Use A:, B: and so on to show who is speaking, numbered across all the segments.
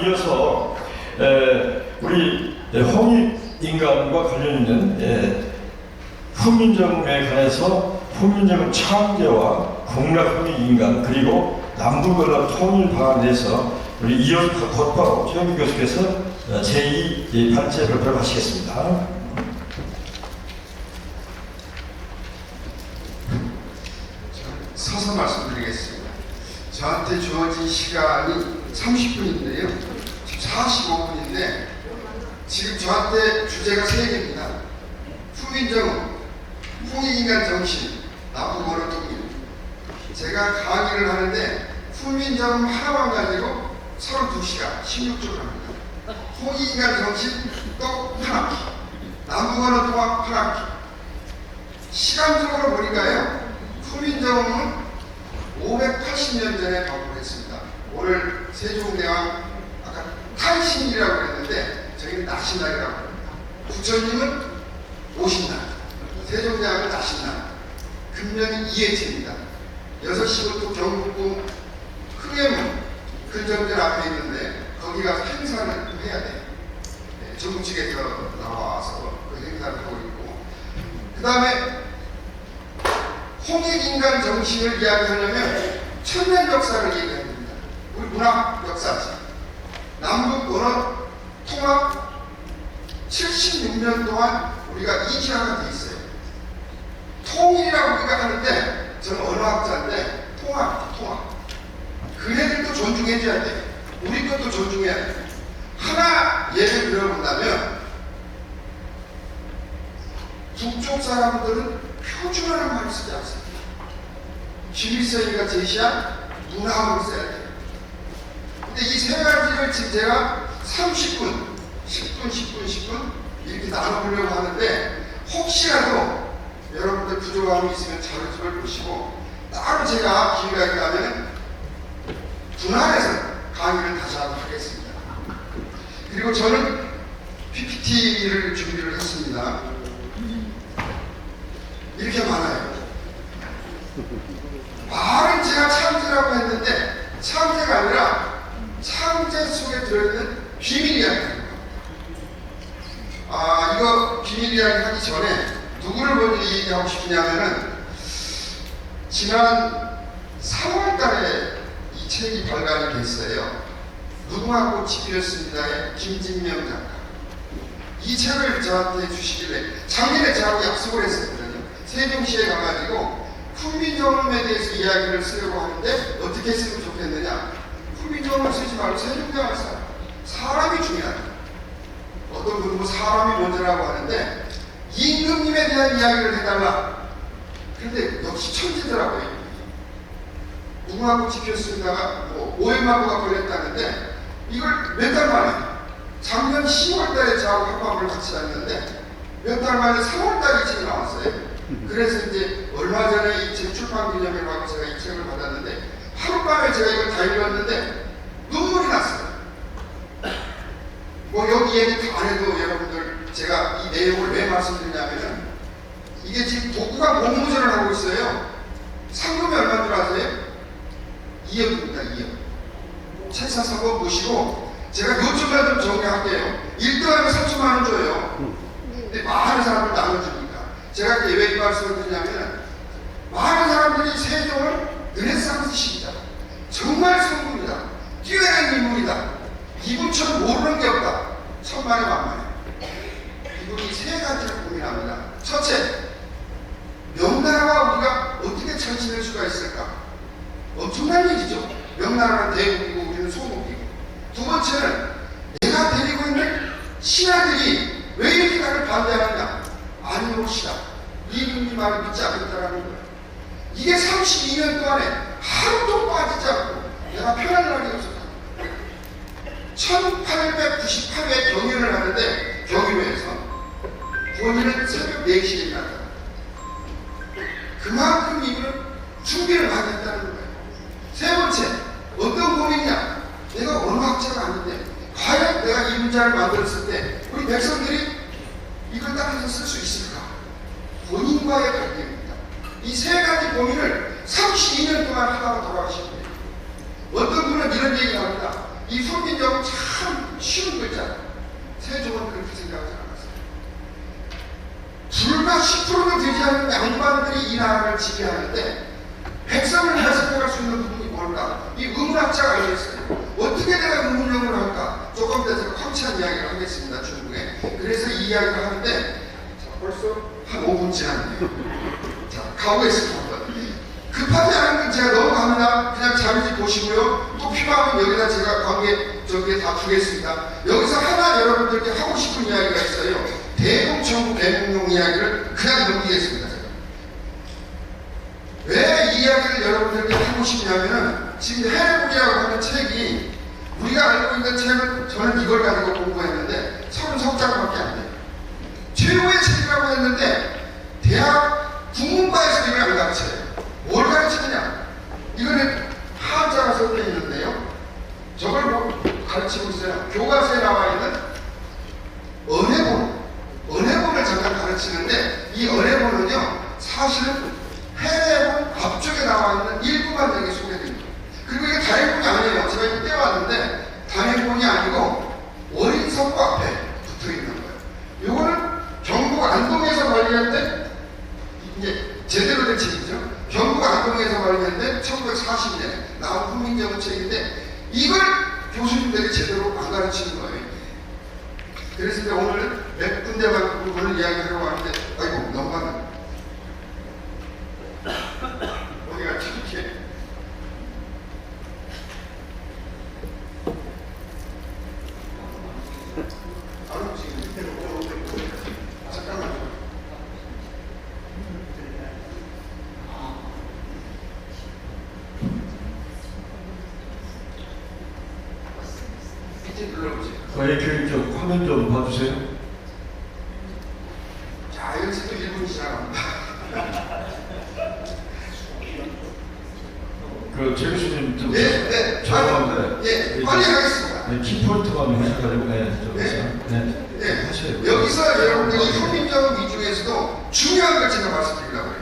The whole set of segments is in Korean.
A: 이어서 우리 홍익인간과 관련 있는 후민정음에 관해서 후민정음 창제와 공락 홍익인간 그리고 남북언어 통일 방안에 대해서 우리 이어서 곧바로 최영규 교수께서 제2 발제 발표를 하시겠습니다.
B: 서서 말씀드리겠습니다. 저한테 주어진 시간이 30분인데요. 지금 45분인데 지금 저한테 주제가 3개입니다. 후민정음, 홍익인간 정신, 남북언어 통일. 제가 강의를 하는데 후민정음 하나만 가지고 32시간, 16조를 합니다. 홍익인간 정신 또 한 학기, 남북언어 통합 한 학기. 시간적으로 보니까요. 후민정음은 580년 전에 방문했습니다. 오늘 세종대왕 아까 탄신이라고 그랬는데 저희는 나신날이라고 합니다. 부처님은 오신날, 세종대왕은 나신날. 금년이 이해체입니다. 6시부터 경복궁 흥해문 근정전 앞에 있는데 거기 가서 행사를 해야 돼요. 네, 전국 측에서 나와서 그 행사를 하고 있고, 그 다음에 홍익인간 정신을 이야기하려면 천년 역사를 얘기해야 됩니다. 우리 문학 역사지. 남북 언어 통합 76년 동안 우리가 이지화가 돼 있어요. 통일이라고 우리가 하는데 저는 언어학자인데 통합. 그네들도 존중해줘야 돼. 우리 것도 존중해야 돼. 하나 예를 들어본다면 북쪽 사람들은 표준어라는 말을 쓰지 않습니다. 김일성이가 제시한 문학을 써야 돼요. 근데 이 3가지를 지금 제가 30분, 10분 이렇게 나눠보려고 하는데 혹시라도 여러분들 부족함이 있으면 자료집을 보시고 따로 제가 기회가 있다면 분할해서 강의를 다시 하도록 하겠습니다. 그리고 저는 PPT를 준비를 했습니다. 이렇게 많아요. 말은 제가 창제라고 했는데 창제가 아니라 창제 속에 들어있는 비밀 이야기입니다. 이거 비밀 이야기 하기 전에 누구를 먼저 얘기하고 싶으냐면은 지난 3월 달에 이 책이 발간이 됐어요. 무궁화 꽃이 피었습니다의 김진명 작가. 이 책을 저한테 주시길래 작년에 저하고 약속을 했었거든요. 세종시에 가가지고 후민정음에 대해서 이야기를 쓰려고 하는데 어떻게 쓰면 좋겠느냐. 후민정음을 쓰지 말고 세종대왕을 써. 사람이 중요하다. 어떤 분은 뭐 사람이 먼저라고 하는데 임금님에 대한 이야기를 해달라. 그런데 역시 천재더라고요. 무궁화 꽃이 피었습니다가 뭐 오해마구가 걸렸다는데 이걸 몇 달 만에 작년 10월 달에 저하고 합방을 같이 했는데 몇 달 만에 3월 달에 이 책이 나왔어요. 그래서 이제 얼마 전에 이 책 출판 기념회를 하고 제가 이 책을 받았는데 하룻밤에 제가 이걸 다 읽었는데 눈물이 났어요. 뭐 여기 얘기 다 안 해도 여러분들 제가 이 내용을 왜 말씀드리냐면은 이게 지금 독후가 공모전을 하고 있어요. 상금이 얼마인 줄 아세요? 2억입니다. 2억. 책 사서 한번 보시고 제가 요점만 좀 정리할게요. 1등하면 3천만 원 줘요. 근데 많은 사람들 나눠주니까 제가 왜 이 말씀을 드리냐면 많은 사람들이 세종을 르네상스식이다. 정말 성공이다. 뛰어난 인물이다. 이분처럼 모르는 게 없다. 천만에 만만해. 이분이 3가지를 고민합니다. 첫째, 명나라와 우리가 어떻게 잘 지낼 수가 있을까? 엄청난 일이죠. 명나라는 대국이고 우리는 소국이고. 두 번째는 내가 데리고 있는 신하들이 왜 이렇게 나를 반대하느냐? 아니오시다. 이분이 말을 믿지 않겠다라는 거예요. 이게 32년 동안에 하루도 빠지지 않고 내가 편한 날이 없었다. 1898회 경연을 하는데 경유회에서 본인은 새벽 4시에 일어났다. 그만큼 이분은 준비를 많이 했다는 거예요. 세 번째, 어떤 고민이냐? 내가 언어학자가 아닌데 과연 내가 이 문장을 만들었을 때 우리 백성들이 이걸 따라서 쓸 수 있을까? 본인과의 갈등입니다. 이 3가지 고민을 32년 동안 하다가 돌아가신 거예요. 어떤 분은 이런 얘기를 합니다. 이 훈민정음 참 쉬운 글자. 세종은 그렇게 생각하지 않았어요. 불과 10%도 되지 않는 양반들이 이 나라를 지배하는데 백성을 해석할 수 있는 부분이 뭘까? 이 의문학자가 알겠어요. 어떻게 내가 의문용을 할까? 조금 더 제가 확실한 이야기를 하겠습니다. 중국에. 그래서 이 이야기를 하는데 자, 벌써 한 5분 지났네요. 자, 가보겠습니다. 급하지 않은 건 제가 넘어갑니다. 그냥 자료지 보시고요. 또 필요하면 여기다 제가 저기에 다 주겠습니다. 여기서 하나 여러분들께 하고 싶은 이야기가 있어요. 대동천국 대공용 이야기를 그냥 넘기겠습니다. 제가. 왜 이 이야기를 여러분들께 하고 싶냐면은 지금 해내보기라고 하는 책이 우리가 알고 있는 책은 저는 이걸 가지고 공부했는데 30석장밖에 안 돼요. 최고의 책이라고 했는데 대학 국문과에서 이걸 안 가르쳐요. 뭘 가르치느냐? 이거는 한자가 섞여 있는데요. 저걸 뭐 가르치고 있어요. 교과서에 나와 있는 언해본을 잠깐 가르치는데 이 언해본은요 사실은 해내본 앞쪽에 나와 있는 일부만 여기 소개됩니다. 그리고 이게 단행본이 아니에요. 제가 이거 떼왔는데 단행본이 아니고 원인석고 앞에 붙어 있는 거예요. 이거는 경북 안동에서 발견된 이제 제대로 된 책이죠. 경북 안동에서 발견된 1940년에 나온 훈민정음 책인데 이걸 교수님들이 제대로 안 가르치는 거예요. 그래서 오늘 몇 군데만 부분을 이야기하려고 하는데 아이고 넘어가네. 어디가 이렇게 바로 지금 잠깐만요. 밑에 눌러보세요.
A: 이렇게 좀 화면 좀 봐주세요.
B: 자, 여기서도 1분 지나갑니다.
A: 제 교수님 좀
B: 네.
A: 죄송한데
B: 예, 빨리 하겠습니다.
A: 키포인트만 하셔가지고 네, 하세요.
B: 여기서 여러분들이 훈민정음 위중에서도 중요한 걸 제가 말씀드리려고 해요.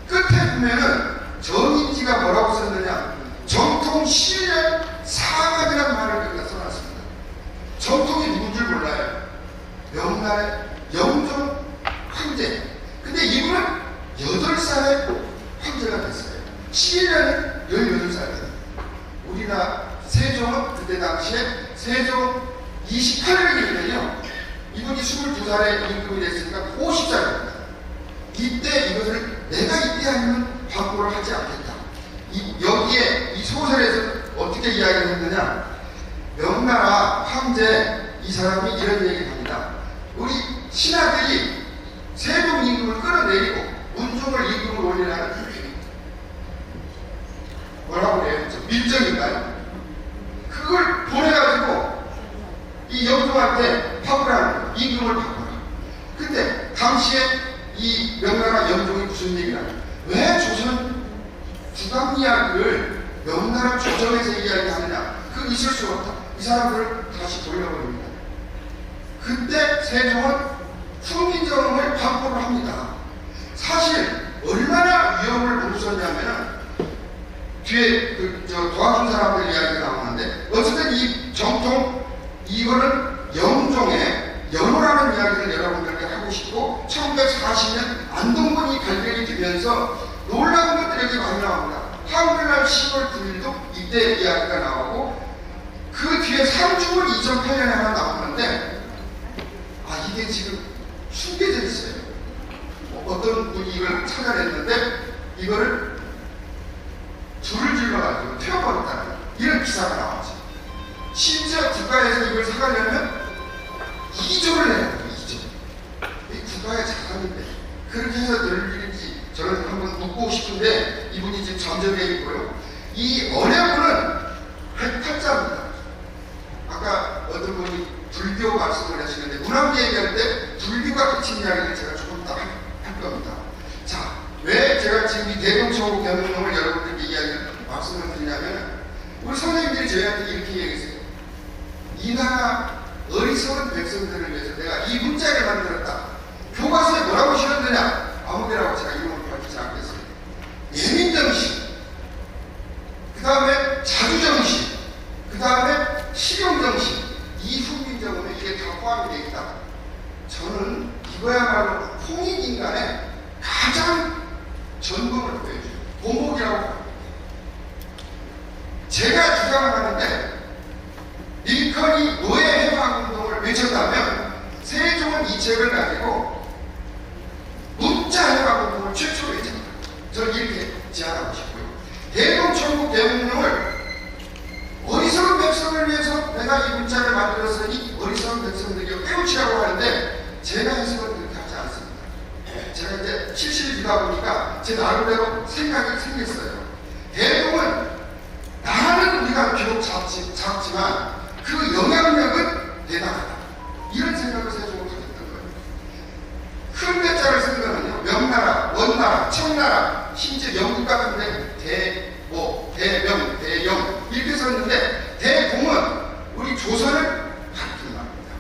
B: 끝에 보면은 전인지가 뭐라고 썼느냐? 정통 신뢰 상합이라는 말을 여기다 써놨습니다. 정통이 누군 줄 몰라요. 명나라의 영종 황제. 근데 이분은 8살에 황제가 됐어요. 시인은 18살이에요. 우리나라 세종은 그때 당시에 세종 28년이면요. 이분이 22살에 임금이 됐으니까 50살입니다. 이때 이것을 내가 이때 아니면 바꾸를 하지 않겠다. 여기에 이 소설에서 어떻게 이야기를 했느냐? 명나라 황제 이 사람이 이런 얘기를 합니다. 우리 신하들이 세종 임금을 끌어내리고 문종을 임금을 올리라는 뭐라고 해요? 밀정인가요? 그걸 보내가지고 이 영종한테 바꾸라는 임금을 바꾸라. 근데 당시에 이 명나라 영종이 무슨 얘기를 하냐? 왜 조선 주강이야기를 명나라 조정에서 이야기하느냐? 그거 있을 수가 없다. 이 사람들을 다시 돌려버립니다. 그때 세종은 훈민정음을 반포를 합니다. 사실 얼마나 위험을 무섭냐면은 뒤에 도와준 사람들 이야기가 나오는데 어쨌든 이 정통 이거는 영종의 연호라는 이야기를 여러분들께 하고 싶고 1940년 안동군이 발견이 되면서 놀라운 것들이 여기 많이 나옵니다. 한글날 10월 9일도 이때 이야기가 나오고 그 뒤에 상중은 2008년에 하나 나오는데 이게 지금 숨겨져 있어요. 어떤 분이 이걸 찾아냈는데 이거를 줄을 질러가지고 태워버렸다는 이런 기사가 나왔죠. 심지어 국가에서 이걸 사가려면 2조를 내야 돼요. 2조. 이 국가의 자산인데 그렇게 해서 될 일인지 저는 한번 묻고 싶은데 이분이 지금 전적에 있고요. 이 언해문은 108자입니다. 아까 어떤 분이 불교 말씀을 하시는데 문화부 얘기할 때 불교가 그친 이야기를 제가 조금 더 할 겁니다. 자, 왜 제가 지금 이 대동천국 경영론을 여러분들께 이야기를 말씀을 드리냐면 우리 선생님들이 저희한테 이렇게 얘기했어요. 이 나라 어리석은 백성들을 위해서 내가 이 문자를 만들었다. 교과서에 뭐라고 실었느냐? 아무데라고 제가 이름을 밝히지 않겠어요. 예민정신, 그 다음에 자주정신, 그 다음에 제가 주장을 하는데 링컨이 노예 해방운동을 외쳤다면 세종은 이 책을 가지고 문자 해방운동을 최초로 외쳤다. 저는 이렇게 제안하고 싶고요. 대동천국 대문명을 어리석은 백성을 위해서 내가 이 문자를 만들었으니 어리석은 백성들이 깨우치라고 하는데 제가 해석은 그렇게 하지 않습니다. 제가 이제 70이 되다 보니까 제 나름대로 생각이 생겼어요. 대동은 나라는 우리가 비록 작지만 그 영향력은 대단하다. 이런 생각을 세종으로 가졌던 거예요. 큰 대자를 쓴 거는요, 명나라, 원나라, 청나라, 심지어 영국 같은데 대명, 대영 이렇게 썼는데 대공은 우리 조선을 가리키는 말입니다.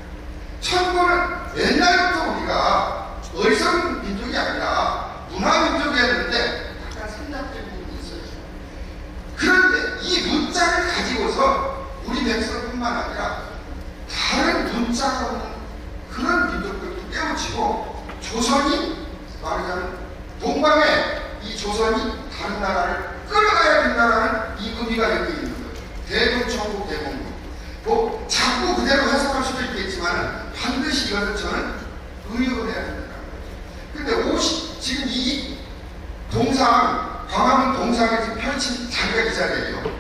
B: 천고는 옛날부터 우리가 어리석은 민족이 아니라 문화민족이었는데 약간 생략된 부분이 있어요. 그런데 이 문자를 가지고서 우리 백성뿐만 아니라 다른 문자가 없는 그런 민족들도 깨우치고 조선이 말하자면 동방에 이 조선이 다른 나라를 끌어가야 된다는 이 의미가 여기 있는 거예요. 대동천국 대몽국. 뭐 자꾸 그대로 해석할 수도 있겠지만 반드시 이것을 저는 의역을 해야 된다는 거예요. 근데 지금 이 동상, 광화문 동상에 지금 펼친 자리가 이 자리예요.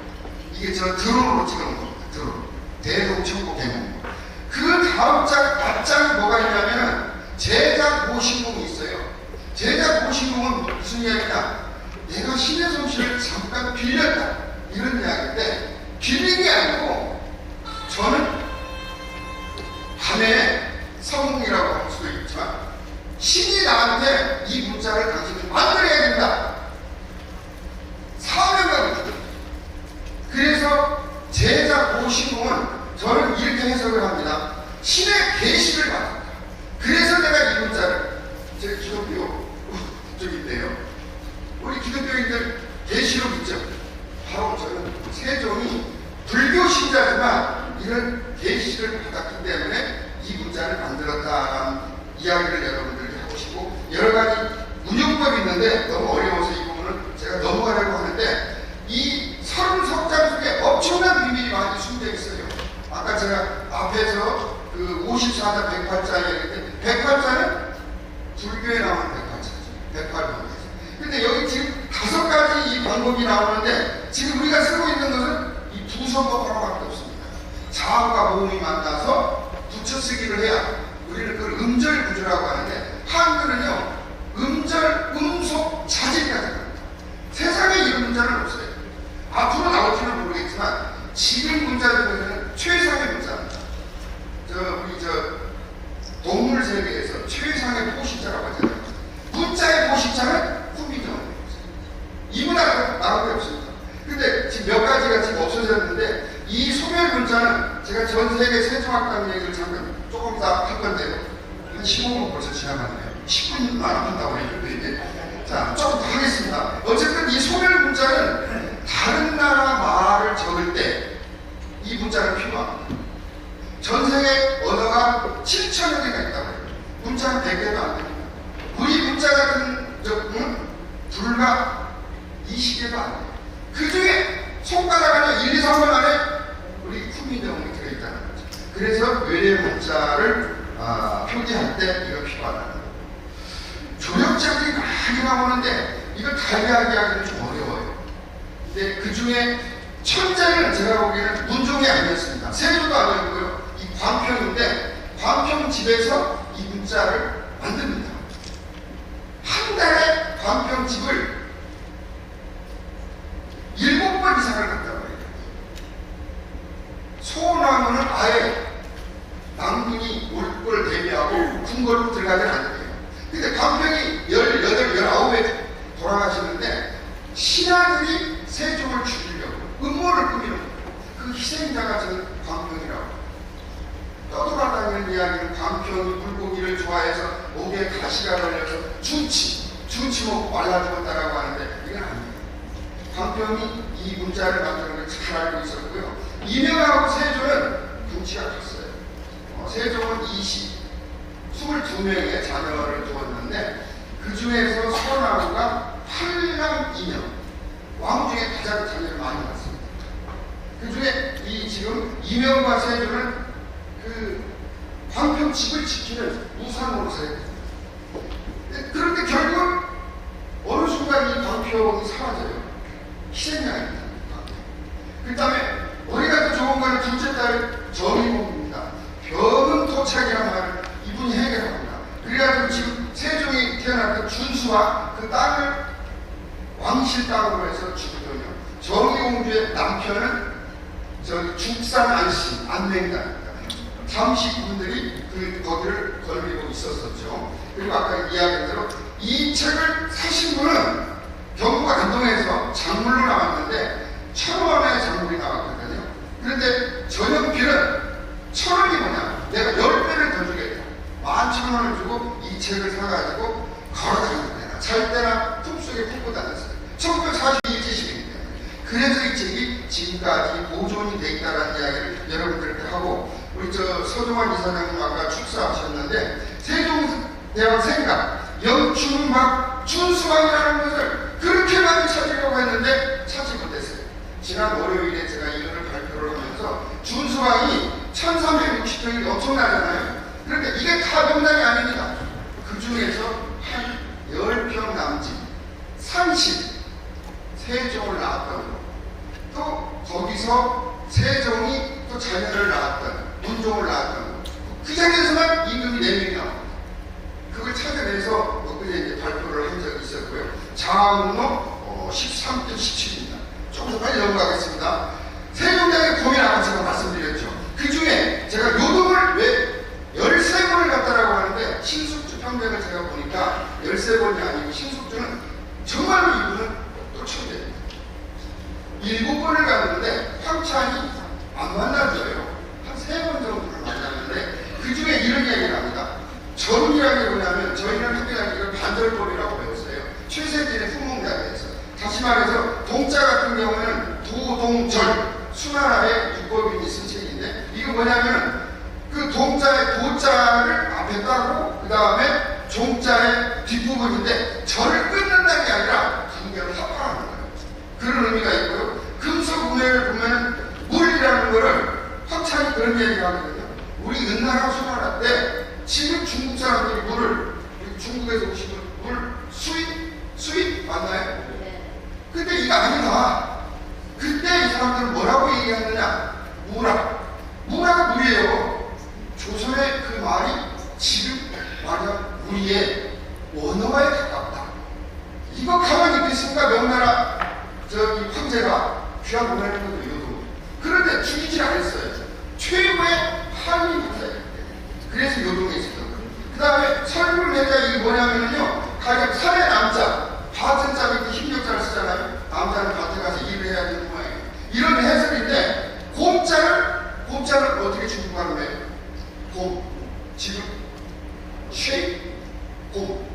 B: 이게 저 드론으로 찍어놓은 겁니다. 드론. 대동천국 대몽국. 그 다음 앞장이 뭐가 있냐면 제작 모신궁이 있어요. 제작 모신궁은 무슨 이야기냐? 내가 신의 솜씨를 잠깐 빌렸다. 이런 이야기인데 빌린 게 아니고 저는 밤에 성공이라고 할 수도 있지만 신이 나한테 이 문자를 당신이 만들어야 된다. 사명감을 주다. 그래서 제작 모신궁은 저는 이렇게 해석을 합니다. 신의 계시를 받았다. 그래서 내가 이 문자를 제가 기독교 쪽인데요. 우리 기독교인들 계시록 있죠. 바로 저는 세종이 불교 신자지만 이런 계시를 받았기 때문에 이 문자를 만들었다라는 이야기를 여러분들에게 하고 싶고 여러 가지 문용법이 있는데 너무 어려워서 이 부분을 제가 넘어가려고 하는데 이 30석장 속에 엄청난 비밀이 많이 숨겨 있어요. 아까 제가 앞에서 그 54자 108자 얘기했는데 108자는 불교에 나오는 108자죠. 108번. 근데 여기 지금 5가지 이 방법이 나오는데 지금 우리가 쓰고 있는 것은 이 두 선법 하나밖에 없습니다. 자음과 모음이 만나서 붙여쓰기를 해야 우리는 그걸 음절구조라고 하는데 한글은요 음절, 음속, 자질까지 합니다. 세상에 이런 문자는 없어요. 앞으로 나올지는 모르겠지만 지금 문자 중에서는 최상의 문자입니다. 우리 동물 세계에서 최상의 포식자라고 하잖아요. 문자의 포식자는 후미정. 이 문화가 나온 게 없습니다. 근데 지금 몇 가지가 지금 없어졌는데 이 소멸 문자는 제가 전 세계 세종학당 얘기를 잠깐 조금 이따 할 건데요. 한 15분 벌써 지나갔네요. 10분만 안 한다고 했는데 이게. 자, 조금 더 하겠습니다. 어쨌든 이 소멸 문자는 다른 나라 말을 적을 때 이 문자는 필요합니다. 전 세계 언어가 7천여 개가 있다고 해요. 문자는 100개도 안 됩니다. 우리 문자 같은 적은 불과 20개도 안 돼요. 그 중에 손가락 안에 1, 2, 3번 안에 우리 후미정이 들어있다는 거죠. 그래서 외래 문자를 표기할 때 이거 필요하다는 거예요. 조력자들이 많이 나오는데 이걸 다 이야기하기는 좀 어려워요. 근데 그 중에 천자는 제가 보기에는 문종이 아니었습니다. 세조도 아니었고요. 이 광평인데 광평 집에서 이 문자를 만듭니다. 한 달에 광평 집을 7번 이상을 갔다고 해요. 소나무는 아예 남군이 올 걸 대비하고 궁궐로 들어가지 않는데요. 근데 광평이 18, 19에 돌아가시는데 신하들이 세종을 죽이려고 음모를 꾸미는 거예요. 그 희생자가 저는 광평이라고. 떠돌아다니는 이야기는 광평이 물고기를 좋아해서 목에 가시가 걸려서 준치 먹고 말라 죽었다라고 하는데 이건 아니에요. 광평이 이 문자를 만드는 걸 잘 알고 있었고요. 이명하고 세조는 덩치가 컸어요. 세종은 22명의 자녀를 두었는데 그 중에서 소나무가 8남 2녀 왕 중에 가장 자녀를 많이 낳았습니다. 그 중에 이 지금 이명과 세조는 그 광평 집을 지키는 우상으로 사용했습니다. 그런데 결국 어느 순간 이 광평이 사라져요. 희생양입니다. 그 다음에 우리가 더 좋은 거는 둘째 딸 정의봉입니다. 벽은 토착이라는 말을 이분이 해결합니다. 그래가지고 지금 세종이 태어날 때 준수와 그 땅을 왕실 땅으로 해서 주거든요. 정의공주의 남편은 저기 죽산 안씨 안맹단입니다. 잠시군들이 그 거기를 걸리고 있었었죠. 그리고 아까 이야기한 대로 이 책을 사신 분은 경부가 안동에서 작물로 나왔는데 1,000원의 작물이 나왔거든요. 그런데 전형필은 1,000원이 뭐냐? 내가 10배를 더 주겠다. 11,000원을 주고 이 책을 사가지고 걸어다니는 데나 잘 때나 품속에 품고 다녔어요. 1942제식입니다. 그래서 이 책이 지금까지 보존이 돼 있다는 이야기를 여러분들께 하고, 우리 저 서종환 이사장님 아까 축사하셨는데 세종대왕 생각 영춘막 준수왕이라는 것을 그렇게 많이 찾으려고 했는데 찾지 못했어요. 지난 월요일에 제가 이거를 발표를 하면서 준수왕이 1360평이 엄청나잖아요. 그런데 이게 다 명당이 아닙니다. 그 중에서 한 10평 남짓 산신 세종을 낳았던 거, 또 거기서 세종이 또 자녀를 낳았던 문종을 낳았던 거, 그 자리에서만 임금이 4명이 나옵니다. 그걸 찾아내서 그제 이제 발표를 한 적이 있었고요. 장로 13대 17입니다. 조금 더 빨리 넘어가겠습니다. 세종대왕의 고민 아까 제가 말씀드렸죠. 그 중에 제가 요동을 왜 13번을 갔다라고 하는데, 신숙주 평전을 제가 보니까 13번이 아니고 신숙주는 정말로 이분은 또 천재입니다. 7번을 갔는데 황찬이 안 만나줘요. 한 3번 정도를 만났는데 그 중에 이런 얘기를 합니다. 절이라는 게 뭐냐면, 저희는 학교 다니기를 반절법이라고 배웠어요. 최세진의 후문가에서. 다시 말해서 동자 같은 경우에는 도동절, 수나라의 유법인이 쓴 책인데, 이거 뭐냐면 그 동자의 도자를 앞에 따고 그 다음에 종자의 뒷부분인데 절을 끊는다는 게 아니라 관계를 합하는 거예요. 그런 의미가 있고요. 금속 문해를 보면 물이라는 거를 황찬이 그런 얘기를 하거든요. 우리 은나라 수나라 때 지금 중국 사람들이 물을, 중국에서 오신 물 수입 맞나요? 근데 이거 아니다. 그때 이 사람들은 뭐라고 얘기하느냐? 무라가 물이에요. 조선의 그 말이 지금 말하자면 우리의 원어에 가깝다. 이거 가만히 있겠습니까? 명나라 저기 황제가 귀한 보내는 것도 이것도. 그런데 죽이질 않았어요. 최고의 한이 문제예요. 그래서 요동에 있었던 거예요. 그 다음에 설물내자 이게 뭐냐면요, 가령 산의 남자, 밭은 자기 힘력자를 쓰잖아요. 남자는 밭에 가서 일을 해야 되는 모양이에요. 이런 해석인데, 곰자를 어떻게 중국말로 해요? 곰. 지금 곰.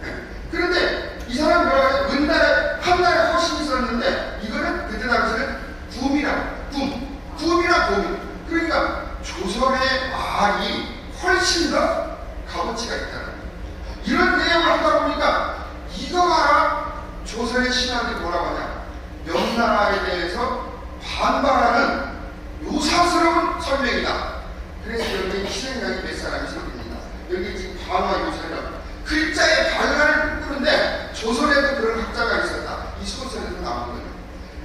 B: 네. 그런데 이 사람 뭐라고 해요? 은날에 한날에 훨씬 있었는데, 이거는 그때 당시에는 굼이나 곰이. 그러니까 조선의 말이 훨씬 더 값어치가 있다는 거예요. 이런 내용을 하다 보니까 이거 봐라, 조선의 신하들이 뭐라고 하냐, 명나라에 대해서 반발하는 요사스러운 설명이다. 그래서 여기 희생양이 몇 사람이 생깁니다. 여기 지금 반화 요사라고 글자의 반란을 꿈꾸는데 조선에도 그런 학자가 있었다. 이 소설에서 나오거든요.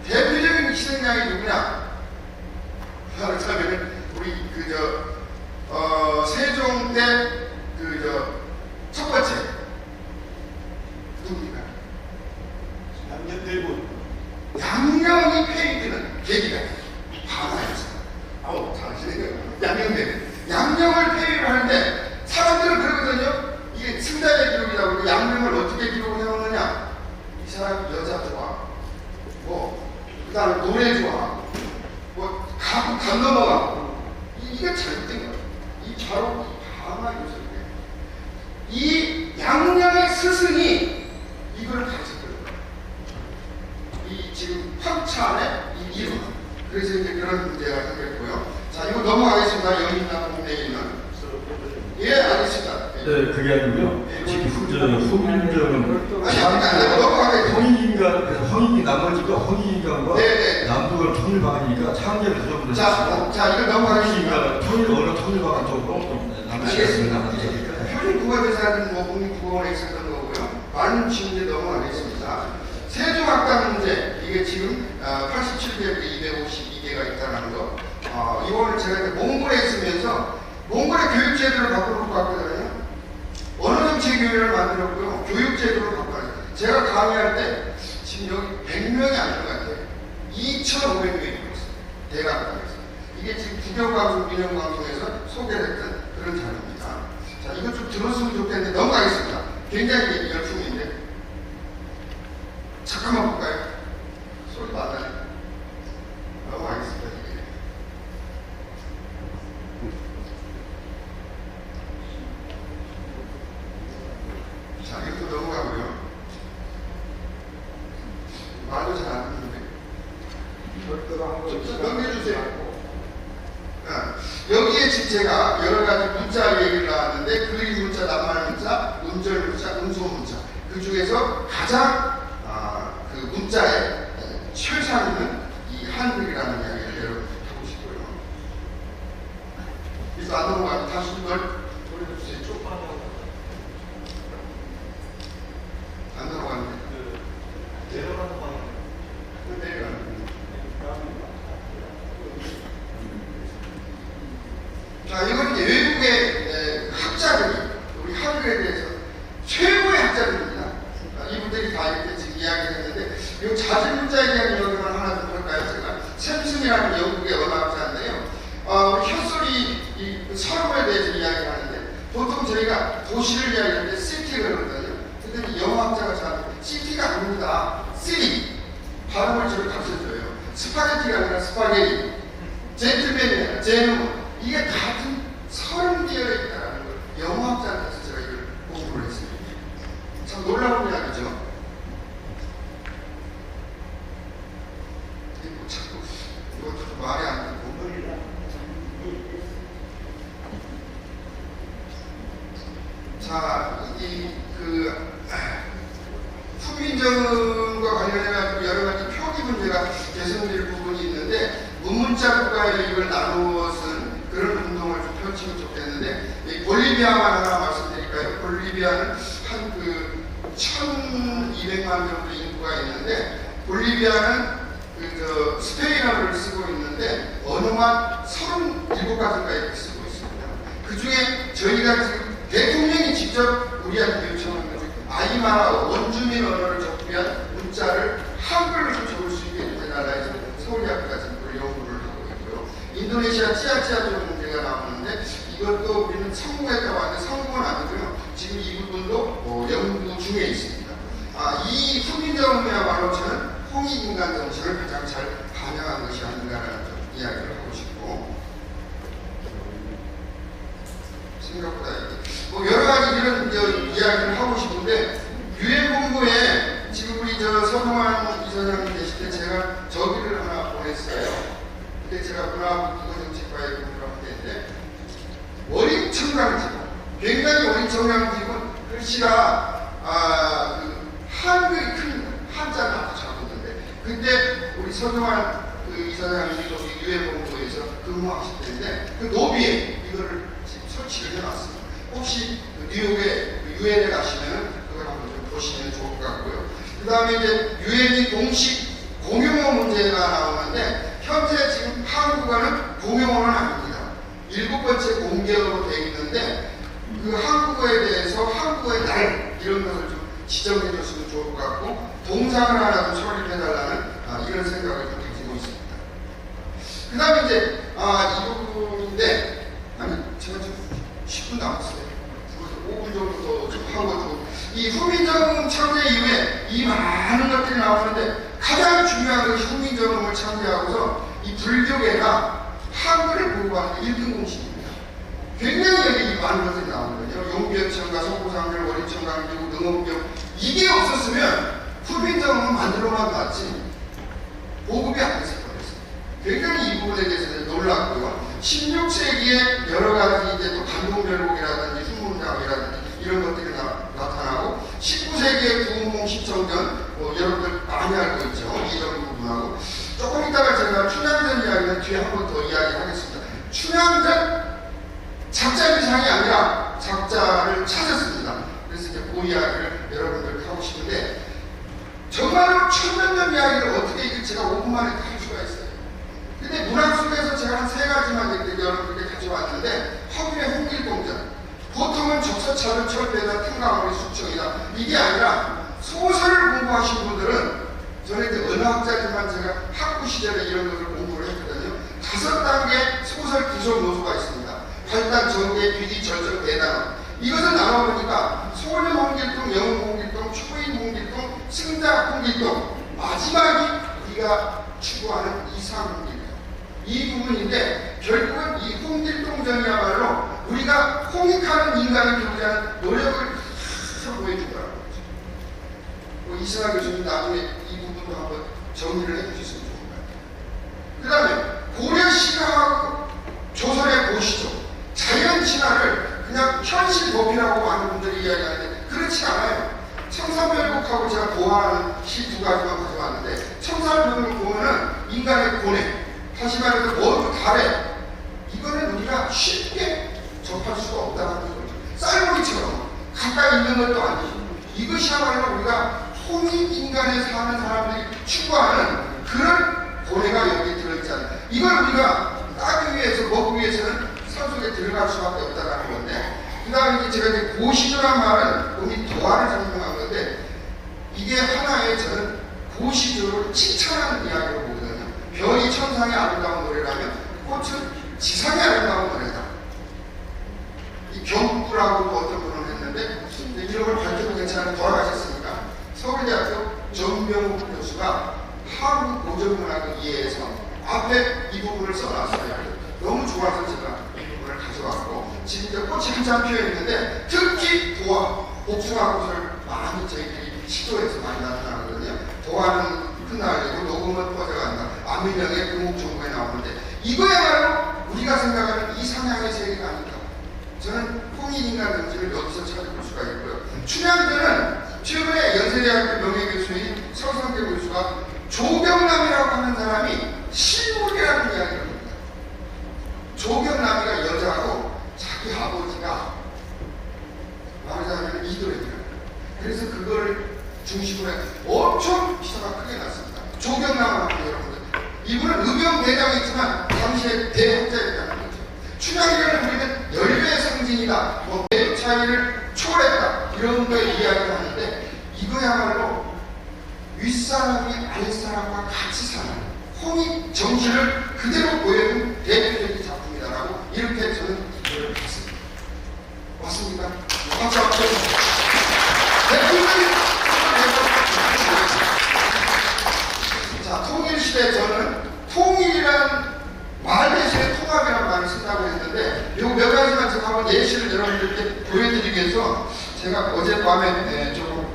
B: 대표적인 희생양이 누구냐? 그러면 우리 세종 때 첫 번째 누굽니까?
A: 양녕대군.
B: 양녕이 폐위되는 계기가 반화였어요. 당신에게 양녕대군. 양녕을 폐위를 하는데 사람들은 그러거든요. 이게 승자의 기록이라고 그러고, 양녕을 어떻게 기록을 해놓느냐? 이 사람 여자 좋아, 그 다음에 노래 좋아, 간 넘어가. 이게 잘못된 거예요. 이 바로 반화 요소예요. 이 양녕의 스승이 이걸 가르쳤거든요. 이 지금 황찬의 이 이름. 그래서 이제 그런 문제가 생겼고요. 자, 이거 넘어가겠습니다. 여기 있는 공대에 있는. 예, 알겠습니다.
A: 네, 그게 아니고요. 지금 후민정은
B: 아니, 넘어가게.
A: 홍익인간, 그래서 홍익이 나머지가 홍익인간과
B: 네네.
A: 남북을 통일방하니까 창제를 좀
B: 자, 이거 넘어가겠습니다.
A: 홍익인간 어느 통일방한 쪽으로 좀
B: 알겠습니다.
A: 남으시겠습니다.
B: 현행국가대사는 뭐 국립국어원에 있었던 거고요. 많은 질문에 넘어가겠습니다. 세종학당 문제, 이게 지금 87개, 252개가 있다는 거. 이거는 제가 이제 몽골에 있으면서 몽골의 교육제도를 바꿔놓고 왔거든요. 언어정책교육을 만들었고요. 교육제도를 바꿔놨어요. 제가 강의할 때 지금 여기 100명이 안 것 같아요. 2,500명이 있어요. 대학교에서. 이게 지금 국영방송, 민영방송에서 소개됐던 그런 자료입니다. 자, 이거 좀 들었으면 좋겠는데 넘어가겠습니다. 굉장히 열풍인데. 잠깐만 볼까요? 소리 많아요. 넘어가겠습니다. 이게. 자, 이것도 넘어가고요. 말도 잘 안 듣는데. 좀 넘겨주세요. 여기에 지금 제가 여러 가지 문자 얘기를 나왔는데 그림 문자, 낱말 문자, 음절 문자, 음소 문자 그 중에서 가장 그 문자의 최상위는 이 한글이라는 이야기를 여러분 하고 싶고요. 그래서 안 넘어가면 다시 이걸 보내주세요. 안 넘어가는데
C: 내려가는 방향.
B: 내려가는 자, 이건 이제 외국의 학자들이 우리 한글에 대해서 최고의 학자들입니다. 이분들이 다 이렇게 지금 이야기를 했는데, 이 자질 문자에 대한 이야기를 하나 좀 할까요? 제가 샘슨이라는 영국의 언어학자인데요. 우리 혀소리 이 서름에 대해서 이야기를 하는데, 보통 저희가 도시를 이야기할 때 시티를 그러거든요. 근데 영어학자가 잘 시티가 아닙니다. 시리 발음을 저를 가르쳐줘요. 스파게티가 아니라 스파게티, 젠틀맨이 아니라 제노. 이게 같은 서른 되어 있다는 걸 영어학자한테서 제가 이걸 공부를 했습니다. 참 놀라운 이야기죠. 이거 자꾸 이것도 말이 안 되고. 자, 후민정음과 관련해가지고 여러 가지 표기 문제가 개선될 부분이 있는데 문문자 국가에 이걸 나누어 쓴 그런 운동을 좀 펼치면 좋겠는데, 이 볼리비아만 하나 말씀드릴까요? 볼리비아는 한 1200만 정도 인구가 있는데, 볼리비아는 스페인어를 쓰고 있는데, 언어만 37가지가 이렇게 쓰고 있습니다. 그 중에 저희가 지금 대통령이 직접 우리한테 요청한 거죠. 아이마라 원주민 언어를 적기한 문자를 한글로 좀 적을 수 있게 해달라 해서 서울대학교가 지금 연구를 하고 있고요. 인도네시아 찌아찌아 쪽 문제가 나오는데 이것도 우리는 성공했다고 하는데 성공은 아니고요. 지금 이 부분도 연구 중에 있습니다. 이 후민정음이야말로 저는 홍익인간 정신을 가장 잘 반영한 것이 아닌가라는 이야기를 하고 싶고, 생각보다 뭐 여러 가지 이런 이야기를 하고 싶은데, 유해본부에 지금 우리 서동환 이사장님 계실 때 제가 저기를 하나 보냈어요. 근데 제가 문화부 국어정책과에 공부를 하면 되는데, 어린청강지구, 굉장히 어린청강지구는 글씨가 한글이 큰 한자는 아주 작았는데, 근데 우리 서동환 이사장님이 여기 유해본부에서 근무하실 때인데 그 노비에 이거를 지금 설치를 해놨습니다. 혹시 뉴욕에 유엔에 가시면 그걸 한번 좀 보시면 좋을 것 같고요. 그 다음에 이제 유엔이 공식 공용어 문제가 나오는데, 현재 지금 한국어는 공용어는 아닙니다. 7번째 공개어로 되어 있는데, 그 한국어에 대해서 한국어의 날 이런 것을 좀 지정해 줬으면 좋을 것 같고, 동상을 하나 좀 설립해달라는 이런 생각을 좀 가지고 있습니다. 그 다음에 이제 이 부분인데, 제가 지금 10분 남았어요. 5분 정도 더 좀 하고, 이 후민정음 창제 이후에 이 많은 것들이 나오는데 가장 중요한 것이 후민정음을 창제하고서 이 불교계가 한글을 공부하는 게 1등 공식입니다. 굉장히 여기 많은 것들이 나오거든요. 용비어청과 석고상절, 원리청강지구, 능엄경, 이게 없었으면 후민정음은 만들어만 놨지 보급이 안 됐을 뻔했어요. 굉장히 이 부분에 대해서 놀랐고요. 16세기에 여러 가지 이제 또 감동별곡이라든지 훈문장이라든지 이런 것들이 세계 구운공 시청전 여러분들 많이 알고 있죠. 이런 부분하고 조금 이따가 제가 춘향전 이야기는 뒤에 한 번 더 이야기하겠습니다. 춘향전 작자 비상이 아니라 작자를 찾았습니다. 그래서 이제 그 이야기를 여러분들 하고 싶은데 정말로 천년전 이야기를 어떻게 이게 제가 5분 만에 다 할 수가 있어요. 근데 문학 속에서 제가 한 3가지만 이렇게 여러분들께 가져왔는데 화분의 홍길동전, 보통은 적서차를 철배다 탕강어리 숙청이다 이게 아니라 소설을 공부하신 분들은 저는 이제 언어학자지만 제가 학부 시절에 이런 것을 공부를 했거든요. 5단계 소설 구성 요소가 있습니다. 발단, 전개, 비기, 절정, 대단어. 이것을 나눠보니까 소년 홍길동, 영웅 홍길동, 초인 홍길동, 승자 홍길동, 마지막이 우리가 추구하는 이상 홍길동. 이 부분인데 결국은 이 홍길동전이야말로 우리가 홍익하는 인간이 되고자 하는 노력을 다 보여준 거라고 하죠. 이승하 교수님 나중에 이 부분도 한번 정리를 해주셨으면 좋을 것 같아요. 그 다음에 고려 시가하고 조선의 고시죠. 자연 진화를 그냥 현실 도피라고 많은 분들이 이야기하는데 그렇지 않아요. 청산별곡하고 제가 보아하는 시 2가지만 가져왔는데 청산별곡 보면은 인간의 고뇌, 다시 말해서 모두 달에 이거는 우리가 쉽게 접할 수가 없다는 거죠. 쌀고기처럼 가까이 있는 것도 아니죠. 이것이야말로 우리가 홍익인간에 사는 사람들이 추구하는 그런 고뇌가 여기 들어있잖아요. 이걸 우리가 따기 위해서 먹기 위해서는 산속에 들어갈 수밖에 없다는 건데 그 다음에 제가 이제 고시조란 말은 우리 도화를 설명한 건데 이게 하나의 저는 고시조를 칭찬하는 이야기로 보거든요. 별이 천상의 아름다운 노래라면 꽃은 지상의 아름다운 노래다. 이 경구라고도 어떤 분은 했는데 이름을 밝혀도 괜찮은 돌아가셨으니까 서울대학교 정병욱 교수가 한국 고전문학을 이해해서 앞에 이 부분을 써놨어요. 너무 좋아서 제가 이 부분을 가져왔고 지금 이제 꽃이 한참 피어있는데 특히 도화, 복숭아꽃을 많이 저희들이 시도에서 많이 나타나거든요. 도화는 흩날리고 녹음은 퍼져간다. 안민영의 금옥정보에 나오는데 이거야말로 우리가 생각하는 이상향의 세계가 아닐까. 저는 홍익인간 정신을 여기서 찾아볼 수가 있고요. 춘향전은 최근에 연세대학교 명예교수인 서성대 교수가 조경남이라고 하는 사람이 실물이라는 이야기를 합니다. 조경남이가 여자고 자기 아버지가 말하자면 이도래입니다. 그래서 그거를 중심으로 해서 엄청 기사가 크게 났습니다. 조경남하고 여러분들 이분은 의병대장이지만 당시에 대학자였다는 거죠. 춘향전은 우리는 연료의 상징이다, 뭐 배도 차이를 초월했다 이런 거에 이야기를 하는데 이거야말로 윗사람이 아랫사람과 같이 사는 홍익 정신을 그대로 보여준 대표적인 작품이다라고 이렇게 저는 이거를 봤습니다. 맞습니까? 박수 한번 쳐주세요. 자, 통일시대 저는 통일이란 말 대신에 통합이라는 말을 쓴다고 했는데 요 몇 가지만 제가 한번 예시를 여러분들께 보여드리기 위해서 제가 어젯밤에 조금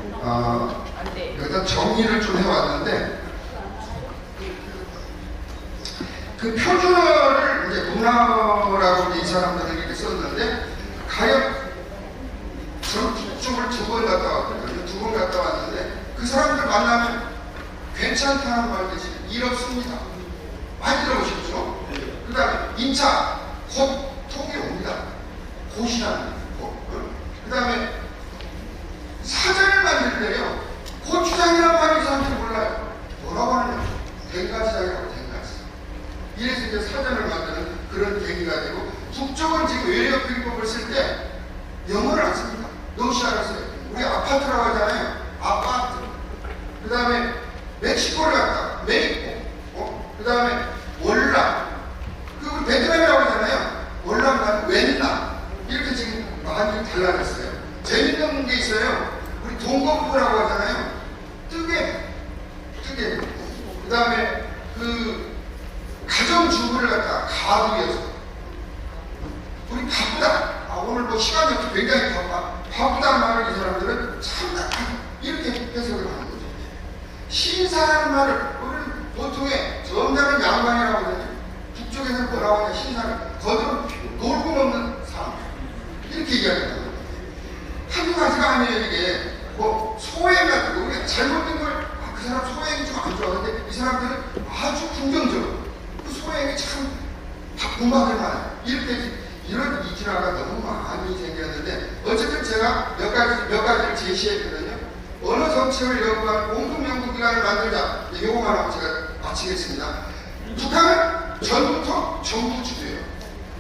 B: 여기다 정리를 좀 해왔는데 그 표준어를 이제 문화라고 이 사람들은 이렇게 썼는데 가령 저는 북쪽을 2번 갔다 왔거든요. 2번 갔다 왔는데 그 사람들 만나면 괜찮다는 말 대신 일 없습니다. 많이 들어보셨죠? 그 다음에 임차 곧 통이 옵니다. 곧이라는 곧. 그 다음에 사전을 만들 때요 고추장이라는 말이 이 사람들이 몰라요. 뭐라고 하느냐? 댕가시장이라고 댕가시. 이래서 이제 사전을 만드는 그런 계기가 되고 북쪽은 지금 외래어필법을 쓸 때 영어를 안 씁니다. 러시아를 써요. 우리 아파트라고 하잖아요. 아파트. 그 다음에 멕시코를 갔다. 멕시코. 그 다음에 월남. 그 베트남이라고 하잖아요. 월남 가면 웬남. 이렇게 지금 많이 달라졌어요. 재밌는 게 있어요. 우리 동거부라고 하잖아요. 뜨개. 그 다음에 그 가정주부를 갖다 가두에서 우리 바쁘다. 오늘 뭐 시간이 없어 굉장히 바쁘다는 말을 이 사람들은 참다 이렇게 해석을 하는 거죠. 신사라는 말을 우리는 보통의 점잖은 양반이라고 하거든요. 북쪽에서는 뭐라고 하냐 신사는 겉으로 놀고 먹는 사람 이렇게 이야기합니다. 한두 가지가 아니에요. 이게 뭐 소에 아주 긍정적으로 그 소행이 참 바쁜하게 많아요. 이런 이질화가 너무 많이 생겼는데 어쨌든 제가 몇 가지를 제시했거든요. 언어 정책을 연구한 공동 연구기관을 만들자. 이거만 하고 제가 마치겠습니다. 북한은 전부터 정부 주도예요.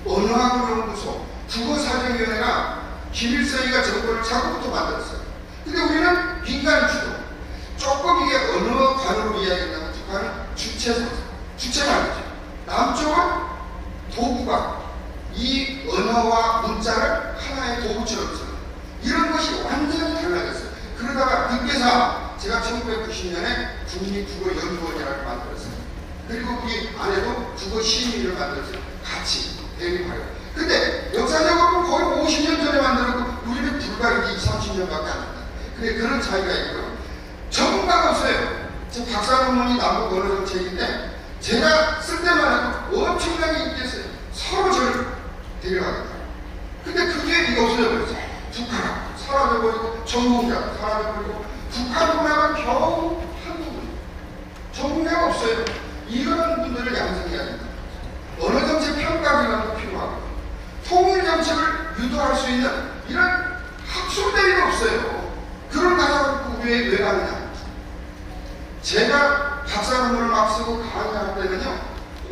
B: 언어학연구소, 국어사정위원회가 김일성이가 정권을 자고부터 만들었어요. 근데 우리는 민간 주도. 조금 이게 언어관으로 이야기한다면 북한은 주체만이죠. 남쪽은 도구가 이 언어와 문자를 하나의 도구처럼 써요. 이런 것이 완전히 달라졌어요. 그러다가 늑대사 제가 1990년에 국립국어연구원이라고 만들었어요. 그리고 이 안에도 국어시민을 만들었어요. 같이 대립하려. 근데 역사적으로 거의 50년 전에 만들었고 우리는 불과 이제 20, 30년밖에 안 된다. 근데 그런 차이가 있고요. 전문가가 없어요. 제 박사 논문이 남북 언어 정책인데 제가 쓸 때만 해도 엄청나게 인기했어요. 서로 저를 데려가겠다. 근데 그 뒤에 이게 없어져버렸어요. 북한하고 사라져버리고 전문가가 사라져버리고 북한 문화가 겨우 한국은 전문가가 없어요. 이런 분들을 양성해야 된다. 언어 정책 평가기관도 필요하고 통일 정책을 유도할 수 있는 이런 학술대회가 없어요. 그런 나라가 왜 가느냐? 제가 박사 논문을 막 쓰고 강의할 때는요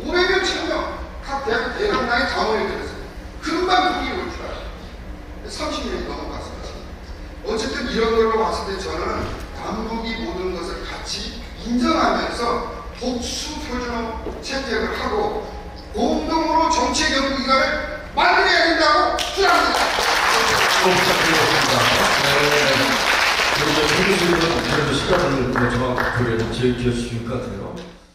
B: 500명, 1000명 각 대학당에 다 모여들었어요. 금방 통일이 올 줄 알아요. 30년이 넘어갔어요. 어쨌든 이런 걸로 봤을 때 저는 남북이 모든 것을 같이 인정하면서 복수 표준어 채택을 하고 공동으로 정책 연구기관을 만들어야 된다고 주장합니다.
A: 네. 그리고 교수님은 그래도 시간을 정확하게 제기해 주실 것 같아요.